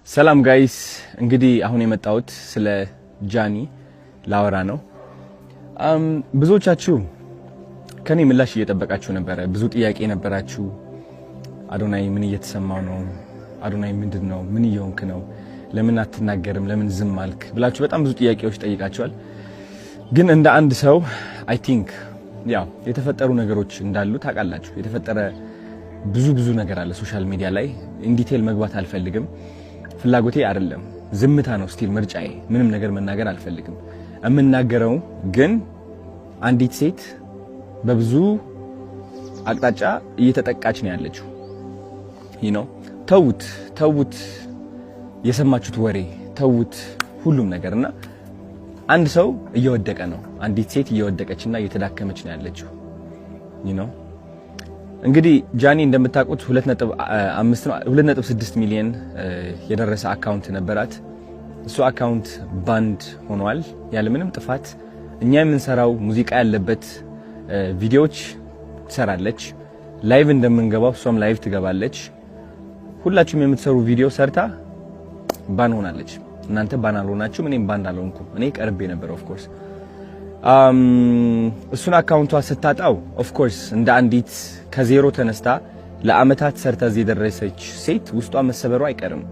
ሰላም ጋይስ እንግዲህ አሁን የመጣሁት ስለ ጃኒ ላወራ ነው። ብዙዎቻችሁ ከኔ ምላሽ እየጠበቃችሁ ነበር። ብዙ ጥያቄ ነበራችሁ። አዶናይ ምን እየተሰማው ነው? አዶናይ ምንድነው? ምን እየሆንክ ነው? ለምን አትናገርም? ለምን ዝም አልክ? ብላችሁ በጣም ብዙ ጥያቄዎች ጠይቃችኋል። ግን እንደ አንድ ሰው አይ ቲንክ ያው የተፈጠሩ ነገሮች እንዳሉ ታውቃላችሁ። የተፈጠረ ብዙ ነገር አለ ሶሻል ሚዲያ ላይ። ኢን ዲቴል መግባት አልፈልግም። ፍላጎቴ አይደለም። ዝምታ ነው ስቲል ምርጫዬ። ምንም ነገር መናገር አልፈልግም። የምናገረው ግን አንዲት ሴት በብዙ አቅጣጫ እየተጠቃች ነው ያለችው። ተውት የሰማችሁት ወሬ ተውት ሁሉም ነገርና አንድ ሰው እየወደቀ ነው። አንዲት ሴት እየወደቀችና እየተዳከመች ነው ያለችው። እንግዲህ ጃኒ እንደምታውቁት 2.6 ሚሊዮን የደረሰ አካውንት ነበራት። እሱ አካውንት ባንድ ሆኗል ያለ ምንም ጥፋት። እኛ የምንሰራው ሙዚቃ ያለበት ቪዲዮዎች ትሰራለች። ላይቭ እንደምንገባው እሷም ላይቭ ትገባለች። ሁላችሁም የምትሰሩ ቪዲዮ ሰርታ ባን ሆናለች። እናንተ ባን አልሆናችሁም፣ እኔም ባን አልሆንኩም። እኔ ቀርቤ ነበር ኦፍ ኮርስ። እሱን አካውንቷ ስታጣው ኦፍ ኮርስ እንደ አንዲት ከዜሮ ተነስታ ለአመታት ሰርታ እዚህ የደረሰች ሴት ውስጧ መሰበሩ አይቀርም።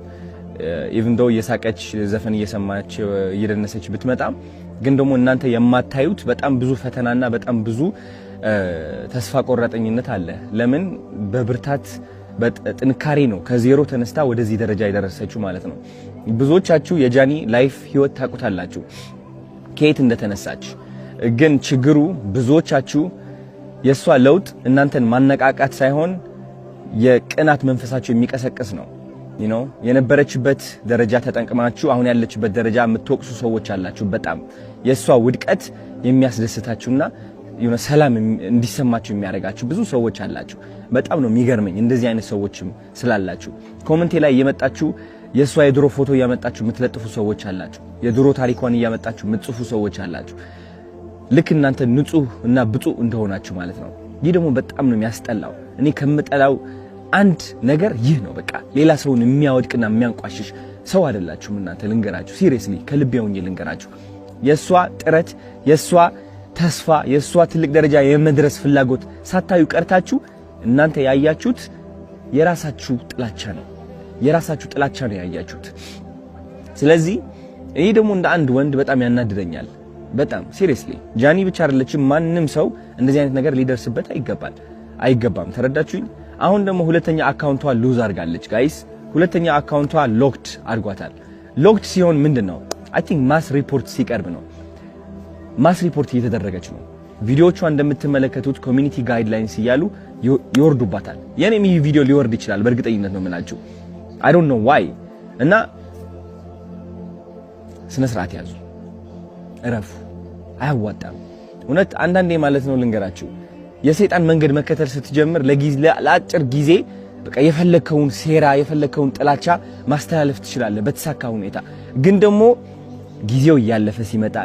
ኢቭን ዶ እየሳቀች ዘፈን እየሰማች እየደነሰች ብትመጣም ግን ደግሞ እናንተ የማታዩት በጣም ብዙ ፈተናና በጣም ብዙ ተስፋ ቆራጠኝነት አለ። ለምን በብርታት በጥንካሬ ነው ከዜሮ ተነስታ ወደዚህ ደረጃ የደረሰችው ማለት ነው። ብዙዎቻችሁ የጃኒ ላይፍ ህይወት ታውቁታላችሁ ከየት እንደተነሳች። ግን ችግሩ ብዙዎቻችሁ የሷ ለውጥ እናንተን ማነቃቃት ሳይሆን የቅናት መንፈሳችሁ የሚቀሰቅስ ነው። የነበረችበት ደረጃ ተጠንቅማችሁ አሁን ያለችበት ደረጃ የምትወቅሱ ሰዎች አላችሁ። በጣም የሷ ውድቀት የሚያስደስታችሁና ሰላም እንዲሰማችሁ የሚያደርጋችሁ ብዙ ሰዎች አላችሁ። በጣም ነው የሚገርመኝ እንደዚህ አይነት ሰዎችም ስላላችሁ። ኮሜንት ላይ እየመጣችሁ የሷ የድሮ ፎቶ እያመጣችሁ የምትለጥፉ ሰዎች አላችሁ። የድሮ ታሪኳን እያመጣችሁ የምትጽፉ ሰዎች አላችሁ። ልክ እናንተ ንጹህ እና ብፁዕ እንደሆናችሁ ማለት ነው። ይህ ደግሞ በጣም ነው የሚያስጠላው። እኔ ከምጠላው አንድ ነገር ይህ ነው። በቃ ሌላ ሰውን የሚያወድቅና የሚያንቋሽሽ ሰው አይደላችሁም እናንተ። ልንገራችሁ፣ ሲሪየስሊ ከልቤ ሆኜ ልንገራችሁ። የሷ ጥረት፣ የሷ ተስፋ፣ የሷ ትልቅ ደረጃ የመድረስ ፍላጎት ሳታዩ ቀርታችሁ እናንተ ያያችሁት የራሳችሁ ጥላቻ ነው። የራሳችሁ ጥላቻ ነው ያያችሁት። ስለዚህ ይሄ ደግሞ እንደ አንድ ወንድ በጣም ያናድደኛል። በጣም ሲሪየስሊ ጃኒ ብቻ አይደለችም፣ ማንም ሰው እንደዚህ አይነት ነገር ሊደርስበት አይገባም። ተረዳችሁኝ? አሁን ደግሞ ሁለተኛ አካውንቷ ሉዝ አድርጋለች ጋይስ። ሁለተኛ አካውንቷ ሎክድ አድርጓታል። ሎክድ ሲሆን ምንድነው? አይ ቲንክ ማስ ሪፖርት ሲቀርብ ነው። ማስ ሪፖርት እየተደረገች ነው። ቪዲዮቿ እንደምትመለከቱት ኮሚኒቲ ጋይድላይንስ እያሉ ይወርዱባታል። የኔም ይህ ቪዲዮ ሊወርድ ይችላል በእርግጠኝነት ነው የምላችሁ። አይ ዶንት ኖ ዋይ። እና ስነ ስርዓት ያዙ፣ እረፉ። አያዋጣም እውነት። አንዳንዴ ማለት ነው ልንገራችሁ፣ የሰይጣን መንገድ መከተል ስትጀምር ለአጭር ጊዜ በቃ የፈለከውን ሴራ የፈለከውን ጥላቻ ማስተላለፍ ትችላለህ በተሳካ ሁኔታ። ግን ደግሞ ጊዜው እያለፈ ሲመጣ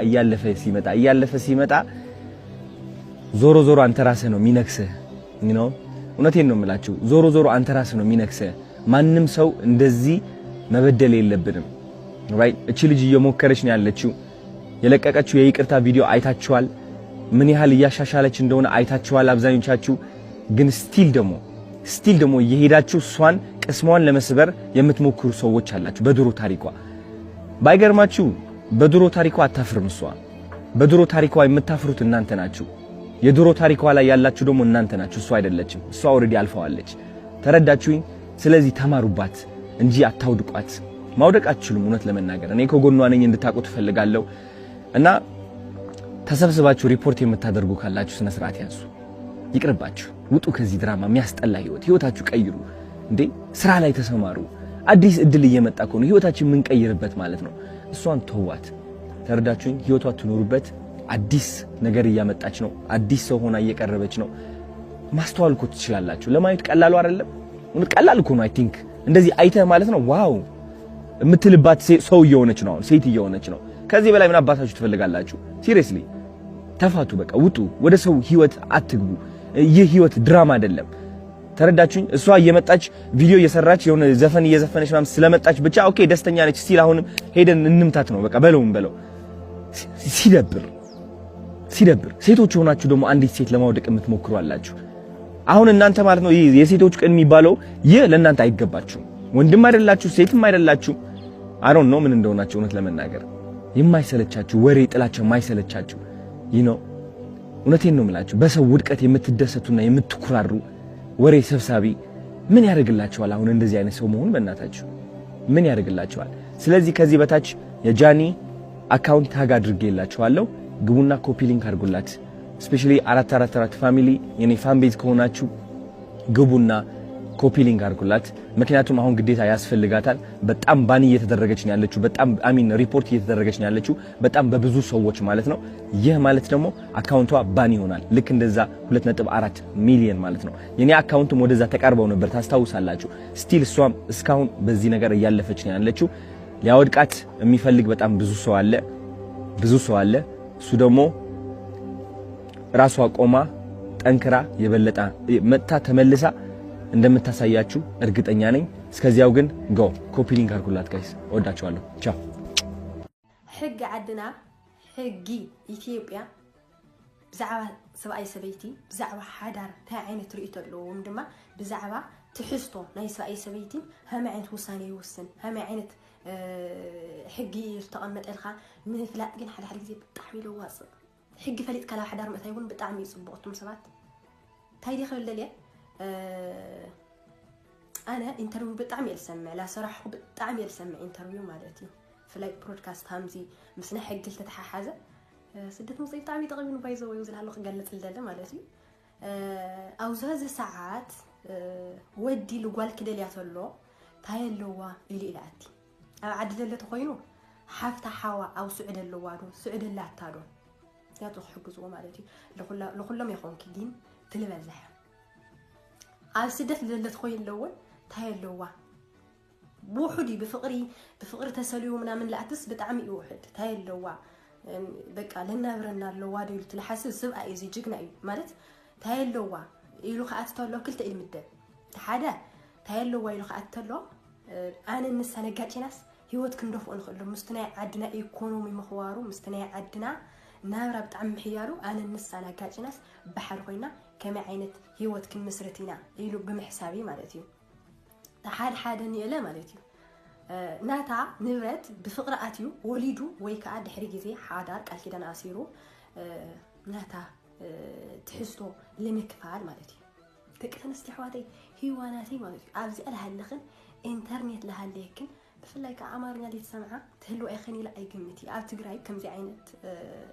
ዞሮ አንተ ራስህ ነው የሚነክስህ። እውነቴን ነው የምላችሁ፣ ዞሮ አንተ ራስህ ነው የሚነክስህ። ማንም ሰው እንደዚህ መበደል የለብንም። ራይት? እቺ ልጅ እየሞከረች ነው ያለችው። የለቀቀችው የይቅርታ ቪዲዮ አይታችኋል። ምን ያህል እያሻሻለች እንደሆነ አይታችኋል አብዛኞቻችሁ። ግን ስቲል ደግሞ እየሄዳችሁ እሷን ቅስሟን ለመስበር የምትሞክሩ ሰዎች አላችሁ በድሮ ታሪኳ። ባይገርማችሁ በድሮ ታሪኳ አታፍርም እሷ። በድሮ ታሪኳ የምታፍሩት እናንተ ናችሁ። የድሮ ታሪኳ ላይ ያላችሁ ደግሞ እናንተ ናችሁ፣ እሷ አይደለችም። እሷ ኦልሬዲ አልፈዋለች። ተረዳችሁኝ? ስለዚህ ተማሩባት እንጂ አታውድቋት። ማውደቅ አትችሉም። እውነት ለመናገር እኔ ከጎኗ ነኝ እንድታውቁት ፈልጋለሁ። እና ተሰብስባችሁ ሪፖርት የምታደርጉ ካላችሁ ስነ ስርዓት ያዙ። ይቅርባችሁ፣ ውጡ ከዚህ ድራማ። የሚያስጠላ ህይወታችሁ ቀይሩ። እንዴ ስራ ላይ ተሰማሩ። አዲስ እድል እየመጣ እኮ ነው፣ ህይወታችን የምንቀይርበት ማለት ነው። እሷን ተዋት። ተረዳችሁኝ? ህይወቷ ትኖሩበት። አዲስ ነገር እያመጣች ነው። አዲስ ሰው ሆና እየቀረበች ነው። ማስተዋል እኮ ትችላላችሁ። ለማየት ቀላሉ አይደለም። ቀላል እኮ ነው። አይ ቲንክ እንደዚህ አይተህ ማለት ነው ዋው የምትልባት ሰው እየሆነች ነው። ሴት እየሆነች ነው። ከዚህ በላይ ምን አባታችሁ ትፈልጋላችሁ? ሲሪየስሊ ተፋቱ። በቃ ውጡ። ወደ ሰው ህይወት አትግቡ። ይህ ህይወት ድራማ አይደለም። ተረዳችሁኝ እሷ እየመጣች ቪዲዮ እየሰራች የሆነ ዘፈን እየዘፈነች ማለት ስለመጣች ብቻ ኦኬ ደስተኛ ነች ስቲል አሁንም ሄደን እንምታት ነው በቃ በለው ሲደብር ሴቶች ሆናችሁ ደግሞ አንዲት ሴት ለማውደቅ የምትሞክሩ አላችሁ አሁን እናንተ ማለት ነው የሴቶች ቀን የሚባለው ይህ ለእናንተ አይገባችሁም ወንድም አይደላችሁ ሴትም አይደላችሁ I don't know ምን እንደሆናችሁ እውነት ለመናገር የማይሰለቻችሁ ወሬ ጥላቸው የማይሰለቻችሁ እውነቴን ነው የምላችሁ በሰው ውድቀት የምትደሰቱና የምትኩራሩ ወሬ ሰብሳቢ ምን ያደርግላችኋል አሁን እንደዚህ አይነት ሰው መሆን በእናታችሁ ምን ያደርግላችኋል ስለዚህ ከዚህ በታች የጃኒ አካውንት ታግ አድርጌላችኋለሁ ግቡና ኮፒ ሊንክ አድርጉላት ስፔሻሊ 444 ፋሚሊ የኔ ፋን ቤዝ ከሆናችሁ ግቡና ኮፒ ሊንክ አድርጉላት ምክንያቱም አሁን ግዴታ ያስፈልጋታል በጣም ባኒ እየተደረገች ነው ያለችው በጣም ሪፖርት እየተደረገች ነው ያለችው በጣም በብዙ ሰዎች ማለት ነው ይህ ማለት ደግሞ አካውንቷ ባኒ ይሆናል ልክ እንደዛ 2.4 ሚሊዮን ማለት ነው የኔ አካውንትም ወደዛ ተቃርበው ነበር ታስታውሳላችሁ ስቲል እሷም እስካሁን በዚህ ነገር እያለፈች ነው ያለችው ሊያወድቃት የሚፈልግ በጣም ብዙ ሰው አለ እሱ ደግሞ ራሷ ቆማ ጠንክራ የበለጠ መጣ ተመልሳ እንደምታሳያችሁ እርግጠኛ ነኝ እስከዚያው ግን ጎ ኮፒ ሊንክ አድርጉላት ጋይስ ወዳችኋለሁ ቻው ሕግ ዓድና ሕጊ ኢትዮጵያ ብዛዕባ ሰብኣይ ሰበይቲ ብዛዕባ ሓዳር እንታይ ዓይነት ርእይቶ ኣለዎም ድማ ብዛዕባ ትሕዝቶ ናይ ሰብኣይ ሰበይቲ ሃመይ ዓይነት ውሳነ ይውስን ሃመይ ዓይነት ሕጊ ዝተቐመጠ ኢልካ ምፍላጥ ግን ሓደ ግዜ ብጣዕሚ ለዋፅእ ሕጊ ፈሊጥካ ናብ ሓዳር ምእታይ እውን ብጣዕሚ ይፅቡቕ እቶም ሰባት እንታይ ክብል ደልየ أنا إنترفيو بتعمل السمع لا صراحة بتعمل السمع إنترفيو مالتي في لايك برودكاست هامزي مسنا حق قلت تحاحزة سدت مصيب تعمي تقريبا بايزة ويوزل هالو قالت الدالة مالتي أو زاز ساعات ودي لقوال كده اللي يعتلو تاي اللوا إلي إلاتي عدد اللي تخينو حافتا حوا أو سعد اللوانو سعد اللي اعتادو لا تحقزوا مالتي لخلهم يخون كدين تلبزح على سدت اللي تخين اللون تاي اللوا بوحدي بفقري تسليو من لاتس بتعمي واحد تاي اللوا بقى لنا برنا اللوا دي تلحسس سبقه ايزي جقنا مالت تاي اللوا يلو خاطتلو كلتا المده حدا تاي اللوا يلو خاطتلو انا الناس نقاطي ناس هيوت كندفو نخلو مستناي عدنا ايكونومي مخوارو مستناي عدنا نابرا بتعم حيارو انا الناس نقاطي ناس بحال خوينا كما عينت هيوت كن مسرتينا يلو بمحسابي مالتي حاد نيله مالتي ناتا نبرت بفقراتيو وليدو ويكا دحري غزي حادار قال كيدان اسيرو ناتا تحسو لمكفال مالتي تكتن استحواتي هيواناتي مالتي ابزي الهلخن انترنت لهاليكن بفلاي كعمارنا اللي تسمعها تهلو اخني لا اي قمتي اب تقراي كم زي عينت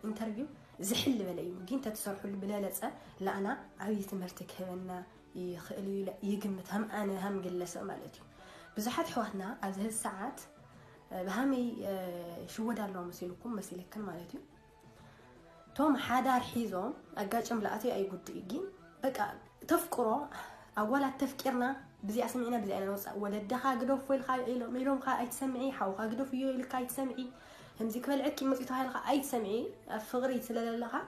انترفيو زحل بلايو جينتا تسرحوا البلالصه لا انا عبيت مرتك هبنا يخلي يقمت هم انا هم جلسه مالتي بزحت حواتنا از هالساعات بهامي شو ودالو مسيلكم مسيلكن مالتي توم حدار حيزوم اقاچم لاتي اي قديجي بقى تفكروا اولا تفكيرنا بزي اسمعينا بزي انا وصا ولدها قدو فيل خاي ميلوم خا اي تسمعي حوخا قدو فيو الكاي تسمعي همزي كبلعكي مصيتها هاي اي تسمعي فغري تلللها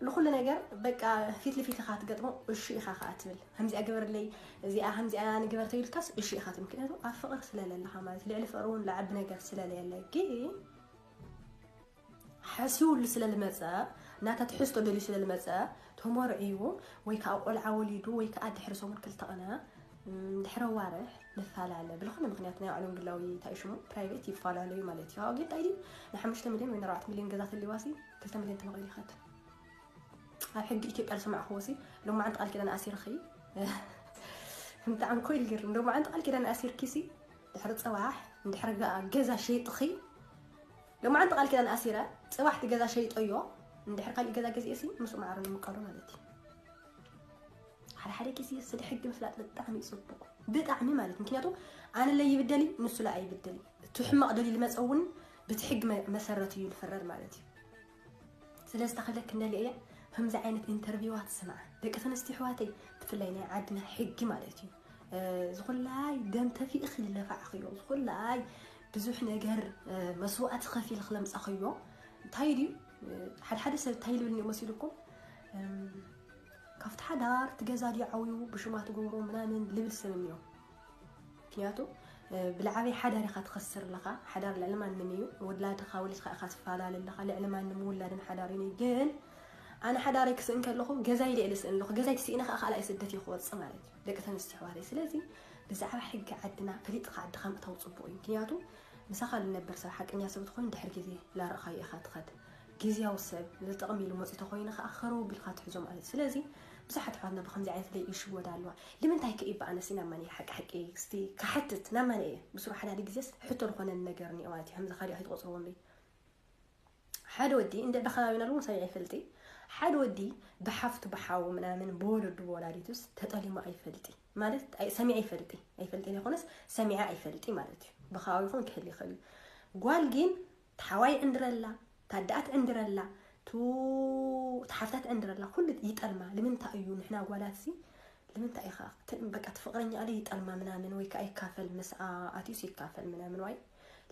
لكل نجار بقى فيت لي فيت خات قدمو الشيء خاتبل همزي اقبر لي زي همزي انا قبرت الكاس الشيء خاتم كده افقر سلاللها مالت اللي على فرون لعب نجار سلال يلا كي حسول سلالمصا ناتا تحسو دلي سلالمصا تمرعيو ويكا اقول عوليدو ويكا ادحرسو من كلتا دحرو وارح نفالاله بالخنا مغنياتنا علوم بالله تايشمو برايفت يفالالو مالتي ها قلت ايدي نحمشت مليون من 4 مليون قزات اللي واسي 3 مليون تمغلي خات حق إثيوبيا لسمع خوسي لو ما عند قال كده أنا أسير خي انت عن كل جر لو ما عند قال كده أنا أسير كيسي دحرت صباح دحرت جزا شيء طخي لو ما عند قال كده أنا أسيرة صباح جزا شيء طيو دحر قال جزا كيسي مسو معرني مقارنة مالتي حدا كيسي سد حق مفلات للطعم يصبق بطعم مالت مكنياتو انا اللي يبدلي نسو لا يبدلي تحمق دلي المصون بتحق مسرتي الفرر مالتي سلاس تخلك كنا ليه هم زي عينت انترفيوات سمع دقتنا استحواتي تفلينا عندنا حق مالتي زغل لاي دم تفي اخي اللي فع خيو زغل لاي بزوح نجر مسوءات خفي الخلمس اخيو تايدي حد حدث تايلو اللي مسيلكم كفت حدار تجازادي عويو بشمات جورو منامن لبس منيو كياتو بالعافية حدار يخات تخسر لخا حدار العلمان منيو ولاد خاولي خات فعلال لخا العلمان نمو ولادن حداريني جن أنا حداري كسن كلهم جزاي لي لسن لخ جزاي تسينا خا على سدتي خوات صمالي دك تنستحوالي سلازي بزعبة حق عدنا فريق قاعد خام توصبوين كياتو مسخل نبر صراحة إني أسوي تخوين دحر جزي لا رخاي خات خد جزي أو سب لتقمي لو مصي تخوين أخروا بالخات حزم على سلازي بصحة حالنا بخمسة عين ثلاثة يشوا دالوا لمن تايك إيه بقى أنا سينا ماني حق إيه ستي كحتت نماني إيه بصراحة حدا جزيس حتى رخنا النجارني أواتي هم زخاري هيد قصرون لي حد ودي إن دخلنا لون سيعي فلتي حد ودي بحفت بحاو من بولد بولاريتوس تطلي ما أي فلتي مالت أي سمع أي فلتي اللي خونس سمع أي فلتي مالتي بخاوي يكون كهلي خلي قالجين تحواي عندرلا تدأت عندرلا تو تحفتات عندرلا كل يتألما لمن تأيون إحنا قالاتي لمن تأي خاق بقى تفقرني عليه يتألما من ويك أي كافل مسعى أتيس يكافل من واي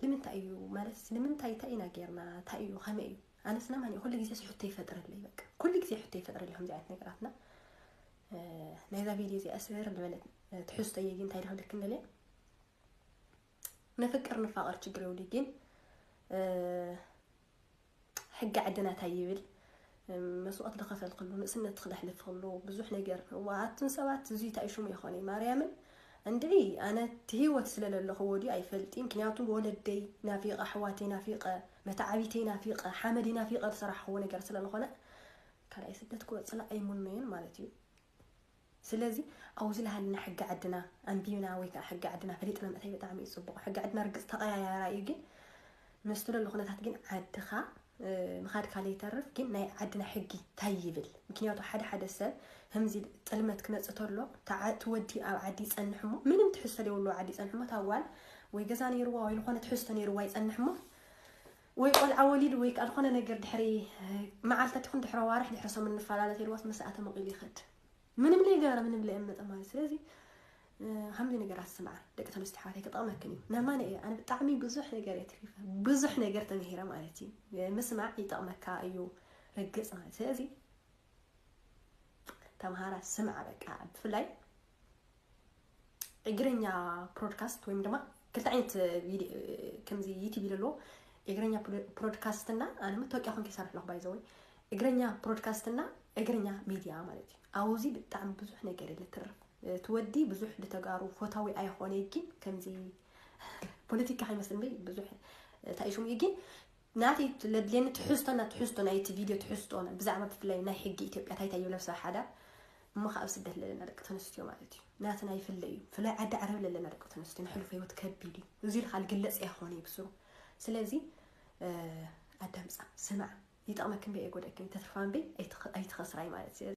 لمن تأيو مالس لمن تأينا غيرنا تأيو خميو أنا سنماني كل جزء حتى يفتر لي بقى كل جزء حتى يفتر لي هم جاتنا قراتنا نهذا فيديو زي أسير البلد تحس تيجين تايل هذا كنا ليه نفكر نفاقر تجرو ليجين حق عدنا تايبل مسوقات دخل القلب نسنا تدخل حلف خلو بزوح نجر وعاتن سوات زي تعيشوا ميخوني مريم عندي أنا تهيوت سلال اللي هو دي أي فلت يمكن يعطون ولدي نافقة حواتي نافقة متعبيتي نافقة حمدي نافقة صراحة هو نجر سلال خنا كان أي ستة تكون سلا أي منين مالتي سلازي أو زلها لنا حق عدنا أنبينا ويك حق عدنا فريتنا مثلا تعمل يصبغ حق عدنا رقص تقايا يا رايجي مستر اللي خنا تحتجين عدخا مخاد كالي تعرف جينا عدنا حقي تايبل يمكن يعطوا حدا السر همزي تلمت كنت أطلع تودي أو عدي صنحمه من تحس لي والله عدي صنحمه تاول ويجزاني روا ويلخنا تحسني روا يصنحمه ويقول عواليد ويك ألخنا نجر دحري معلتا تكون دحرا وارح دحرسه من الفلالة الواس مساءة مقلي خد من ملي جارة من ملي أمة أمان سلازي همزي نجر السمعة دقة الاستحاثة كطعمكني نماني إيه أنا بطعمي بزح نجر يتريفه بزح نجر تنهيرة مالتي مسمع يطعمك أيو رقص مالتي سلازي تمهارة السمعة بقى بفلاي إجرينيا برودكاست وين دما كنت عينت فيديو كم زي يوتيوب له إجرينيا برودكاستنا أنا متوقع أخون كسر له بايزوي إجرينيا برودكاستنا إجرينيا ميديا مالتي أوزي بتعم بزح نجار اللي تعرف تودي بزح لتجارب فتاوي أي خونيكي كم زي بوليتيكا هاي مثلا بزح تعيشوا يجين ناتي لين تحسطنا أي فيديو تحسطنا بزعمة بفلاي ناحية إثيوبيا تاي تايو لبسها حدا ما خاف سده لنا دقة نستيو مالتي ناتنا يفلي فلا عدا عرب لنا دقة نستيو حلو في وتكبيلي وزير خال قلص يا اخواني بسرو سلازي ادمص سمع يطعمك بي يقولك تترفان بي اي تخسراي مالتي